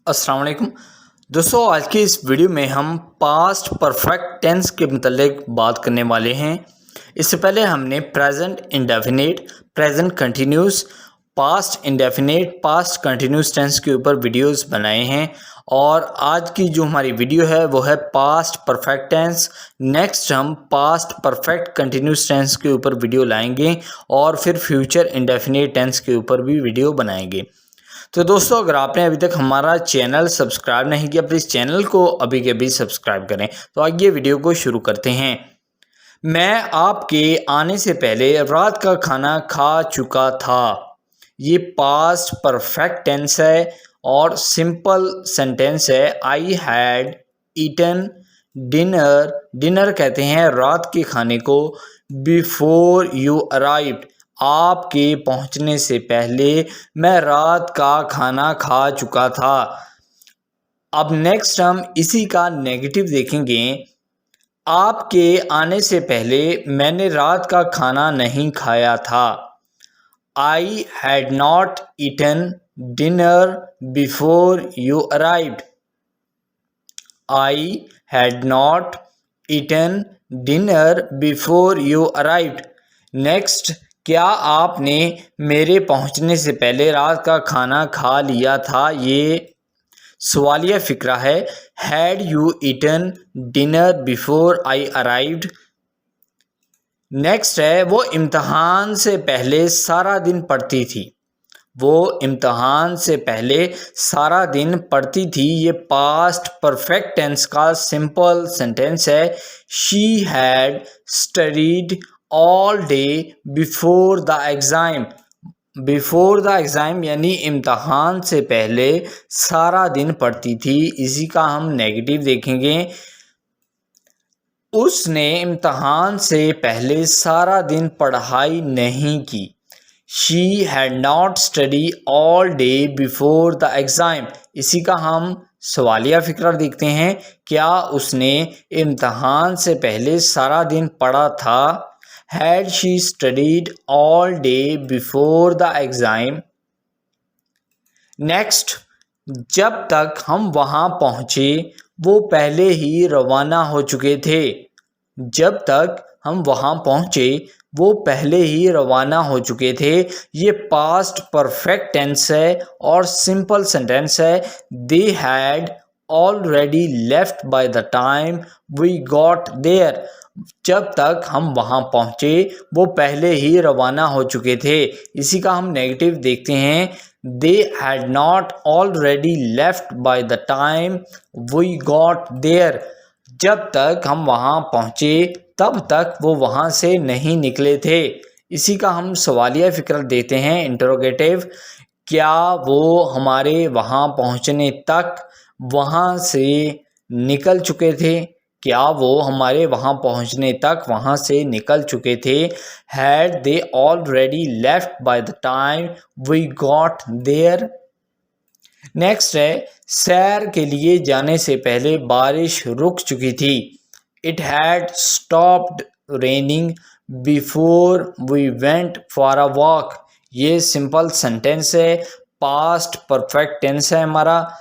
अस्सलाम वालेकुम दोस्तों, आज की इस वीडियो में हम पास्ट परफेक्ट टेंस के मतलब बात करने वाले हैं। इससे पहले हमने present indefinite, present continuous, past indefinite, past continuous tense के ऊपर वीडियोस बनाए हैं और आज की जो हमारी वीडियो है वो है पास्ट परफेक्ट टेंस। नेक्स्ट हम पास्ट परफेक्ट कंटिन्यूस टेंस के ऊपर वीडियो लाएंगे और फिर फ्यूचर इंडेफिनिट टेंस के ऊपर भी वीडियो बनाएंगे। तो दोस्तों, अगर आपने अभी तक हमारा चैनल सब्सक्राइब नहीं किया, प्लीज़ चैनल को अभी के अभी सब्सक्राइब करें। तो आइए वीडियो को शुरू करते हैं। मैं आपके आने से पहले रात का खाना खा चुका था। ये पास्ट परफेक्ट टेंस है और सिंपल सेंटेंस है। I had eaten dinner, dinner कहते हैं रात के खाने को, बिफोर यू अराइव्ड, आपके पहुंचने से पहले मैं रात का खाना खा चुका था। अब नेक्स्ट हम इसी का नेगेटिव देखेंगे। आपके आने से पहले मैंने रात का खाना नहीं खाया था। I had not eaten dinner before you arrived. I had not eaten dinner before you arrived. Next, क्या आपने मेरे पहुंचने से पहले रात का खाना खा लिया था? ये सवालिया फ़िक्रा है। Had you eaten dinner before I arrived. Next है, वो इम्तहान से पहले सारा दिन पढ़ती थी। वो इम्तहान से पहले सारा दिन पढ़ती थी। ये पास्ट परफेक्ट टेंस का सिंपल सेंटेंस है। She had studied all day before the exam. Before the exam यानी इम्तहान से पहले सारा दिन पढ़ती थी। इसी का हम नेगेटिव देखेंगे। उसने इम्तहान से पहले सारा दिन पढ़ाई नहीं की। She had not study all day before the exam. इसी का हम सवालिया फ़िक्रा देखते हैं। क्या उसने इम्तहान से पहले सारा दिन पढ़ा था? Had she studied all day before the exam. Next, जब तक हम वहाँ पहुँचे वो पहले ही रवाना हो चुके थे। जब तक हम वहाँ पहुँचे वो पहले ही रवाना हो चुके थे। ये पास्ट परफेक्ट टेंस है और सिंपल सेंटेंस है। They had already left by the time we got there. जब तक हम वहाँ पहुँचे वो पहले ही रवाना हो चुके थे। इसी का हम नेगेटिव देखते हैं। They had not already left by the time we got there. जब तक हम वहाँ पहुँचे तब तक वो वहाँ से नहीं निकले थे। इसी का हम सवालिया फ़िक्र देते हैं, इंटरोगेटिव। क्या वो हमारे वहाँ पहुँचने तक वहाँ से निकल चुके थे? क्या वो हमारे वहाँ पहुँचने तक वहाँ से निकल चुके थे? Had they already left by the time we got there. Next है, सैर के लिए जाने से पहले बारिश रुक चुकी थी। It had stopped raining before we went for a walk. ये सिंपल सेंटेंस है, पास्ट परफेक्ट टेंस है हमारा।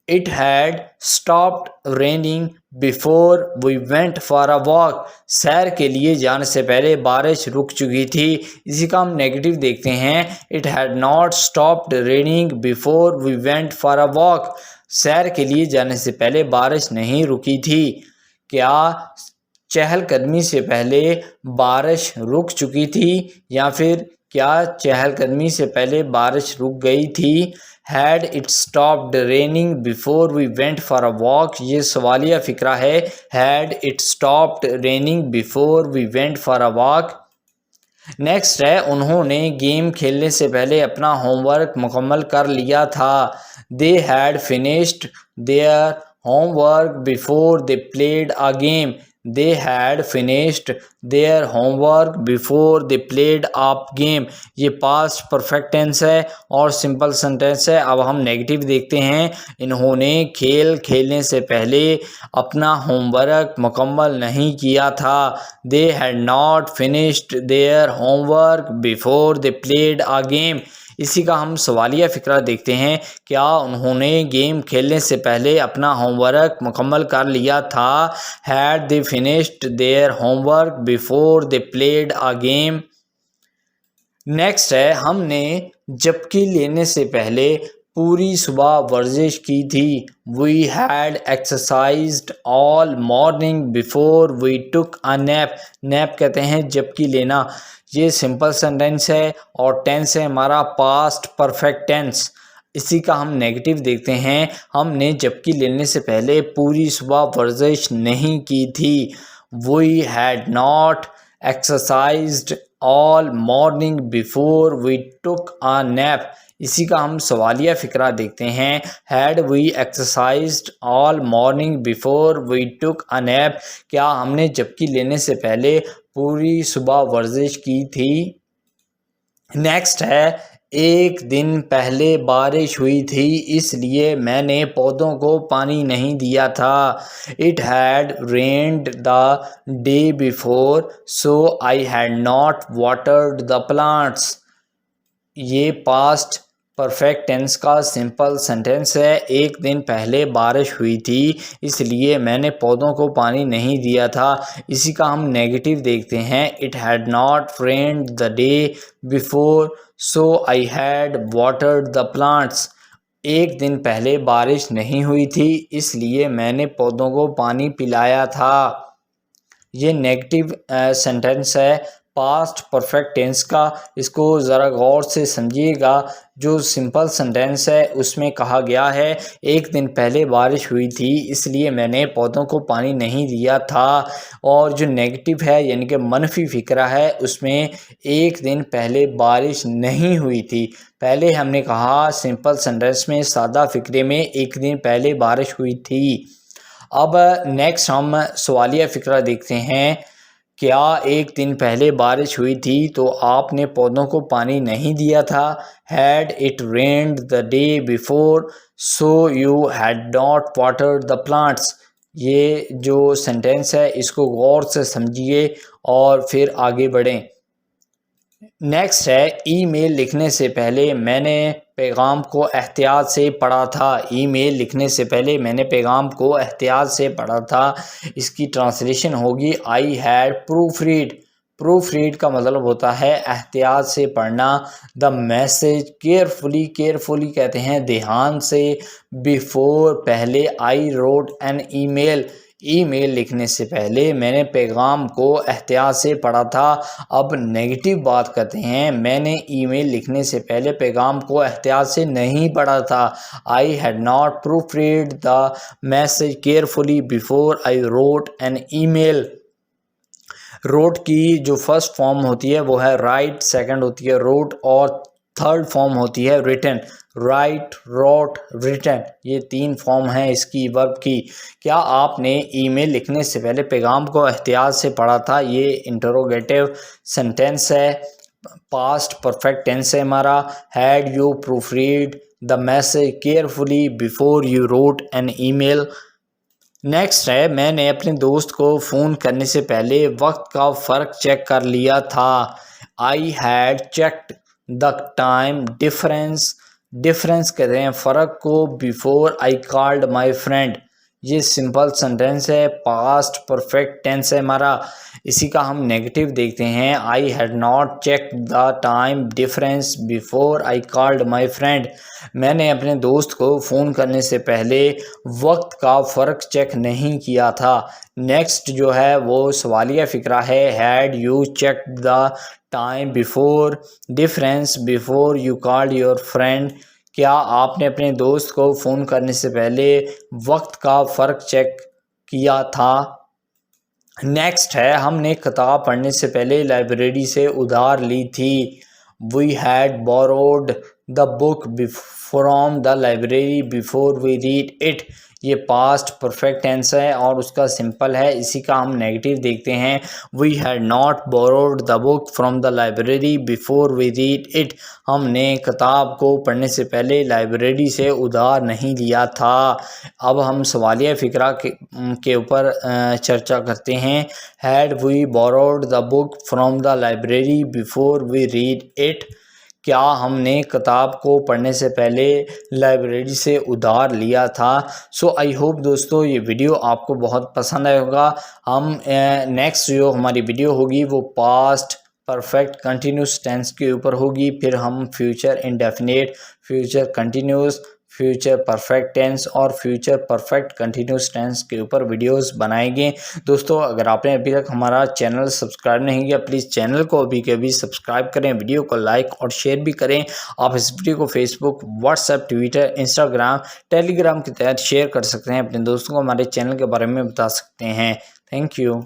It had stopped raining before we went for a walk. सैर के लिए जाने से पहले बारिश रुक चुकी थी। इसी का हम नेगेटिव देखते हैं। It had not stopped raining before we went for a walk. सैर के लिए जाने से पहले बारिश नहीं रुकी थी। क्या चहलकदमी से पहले बारिश रुक चुकी थी या फिर क्या चहलकदमी से पहले बारिश रुक गई थी? Had it stopped raining before we went for a walk. ये सवालिया फ़िक्रा है। Had it stopped raining before we went for a walk. Next है, उन्होंने गेम खेलने से पहले अपना होमवर्क मुकम्मल कर लिया था। They had finished their homework before they played a game. They had finished their homework before they played a game. ये पास्ट परफेक्ट टेंस है और सिंपल सेंटेंस है। अब हम नेगेटिव देखते हैं। इन्होंने खेल खेलने से पहले अपना होमवर्क मुकम्मल नहीं किया था। दे had not finished their homework before they played a game. इसी का हम सवालिया फ़िक्रा देखते हैं। क्या उन्होंने गेम खेलने से पहले अपना होमवर्क मुकम्मल कर लिया था? Had they finished their homework before they played a game? Next है, हमने जबकि लेने से पहले पूरी सुबह वर्जिश की थी। We had exercised all morning before we took a nap. Nap कहते हैं जबकि लेना। ये सिंपल सेंटेंस है और टेंस है हमारा पास्ट परफेक्ट टेंस। इसी का हम नेगेटिव देखते हैं। हमने जबकि लेने से पहले पूरी सुबह वर्जिश नहीं की थी। We had not exercised all morning before we took a nap. इसी का हम सवालिया फ़िक्रा देखते हैं। Had we exercised all morning before we took a nap? क्या हमने जबकि लेने से पहले पूरी सुबह वर्जिश की थी? नेक्स्ट है, एक दिन पहले बारिश हुई थी इसलिए मैंने पौधों को पानी नहीं दिया था। It had rained the day before so I had not watered the plants. ये पास्ट परफेक्ट टेंस का सिंपल सेंटेंस है। एक दिन पहले बारिश हुई थी इसलिए मैंने पौधों को पानी नहीं दिया था। इसी का हम नेगेटिव देखते हैं। It had not rained the day before so I had watered the plants. एक दिन पहले बारिश नहीं हुई थी इसलिए मैंने पौधों को पानी पिलाया था। ये नेगेटिव सेंटेंस है पास्ट परफेक्ट टेंस का। इसको ज़रा गौर से समझिएगा। जो सिंपल सेंटेंस है उसमें कहा गया है एक दिन पहले बारिश हुई थी इसलिए मैंने पौधों को पानी नहीं दिया था। और जो नेगेटिव है यानी कि मनफी फ़िक्रा है उसमें एक दिन पहले बारिश नहीं हुई थी। पहले हमने कहा सिंपल सेंटेंस में सादा फ़िक्रे में एक दिन पहले बारिश हुई थी। अब नेक्स्ट हम सवालिया फ़िक्रा देखते हैं। क्या एक दिन पहले बारिश हुई थी तो आपने पौधों को पानी नहीं दिया था? Had it rained the day before so you had not watered the plants. ये जो सेंटेंस है इसको गौर से समझिए और फिर आगे बढ़ें। नेक्स्ट है, ईमेल लिखने से पहले मैंने पैगाम को एहतियात से पढ़ा था। ईमेल लिखने से पहले मैंने पैगाम को एहतियात से पढ़ा था। इसकी ट्रांसलेशन होगी I had proof read. Proof read का मतलब होता है एहतियात से पढ़ना। द मैसेज केयरफुली, केयरफुली कहते हैं ध्यान से। बिफोर पहले, आई रोट एन ईमेल। ईमेल लिखने से पहले मैंने पैगाम को एहतियात से पढ़ा था। अब नेगेटिव बात करते हैं। मैंने ईमेल लिखने से पहले पैगाम को एहतियात से नहीं पढ़ा था। I had not proofread the message carefully before I wrote an email. Wrote की जो फर्स्ट फॉर्म होती है वो है राइट, सेकंड होती है रोट और थर्ड फॉर्म होती है रिटन। राइट, रोट, रिटन, ये तीन फॉर्म हैं इसकी वर्ब की। क्या आपने ईमेल लिखने से पहले पैगाम को एहतियात से पढ़ा था? ये इंटरोगेटिव सेंटेंस है। पास्ट परफेक्ट टेंस है हमारा। Had you proof read the message carefully before you wrote an email. Next है, मैंने अपने दोस्त को फ़ोन करने से पहले वक्त का फ़र्क चेक कर लिया था। I had checked the time difference. Difference कहते हैं फ़र्क को। Before I called my friend. ये सिंपल सेंटेंस है, पास्ट परफेक्ट टेंस है हमारा। इसी का हम नेगेटिव देखते हैं। I had not check the time difference before I called my friend. मैंने अपने दोस्त को फ़ोन करने से पहले वक्त का फ़र्क चेक नहीं किया था। नेक्स्ट जो है वो सवालिया फ़िक्रा है। Had you check the time before difference before you called your friend. क्या आपने अपने दोस्त को फ़ोन करने से पहले वक्त का फ़र्क चेक किया था? नेक्स्ट है, हमने किताब पढ़ने से पहले लाइब्रेरी से उधार ली थी। We had borrowed the book from the library before we read it. ये पास्ट परफेक्ट टेंस है और उसका सिंपल है। इसी का हम नेगेटिव देखते हैं। We had not borrowed the book from the library before we read it. हमने किताब को पढ़ने से पहले लाइब्रेरी से उधार नहीं लिया था। अब हम सवालिया फ़िक्रा के ऊपर चर्चा करते हैं। Had we borrowed the book from the library before we read it. क्या हमने किताब को पढ़ने से पहले लाइब्रेरी से उधार लिया था। सो आई होप दोस्तों ये वीडियो आपको बहुत पसंद आया होगा। हम नेक्स्ट जो हमारी वीडियो होगी वो पास्ट परफेक्ट कंटिन्यूस टेंस के ऊपर होगी, फिर हम future indefinite, future continuous, future perfect tense और फ्यूचर परफेक्ट कंटिन्यूस टेंस के ऊपर वीडियोस बनाएंगे। दोस्तों अगर आपने अभी तक हमारा चैनल सब्सक्राइब नहीं किया प्लीज़ चैनल को अभी के अभी सब्सक्राइब करें, वीडियो को लाइक और शेयर भी करें। आप इस वीडियो को Facebook, WhatsApp, Twitter, Instagram, Telegram के तहत शेयर कर सकते हैं, अपने दोस्तों को हमारे चैनल के बारे में बता सकते हैं। Thank you.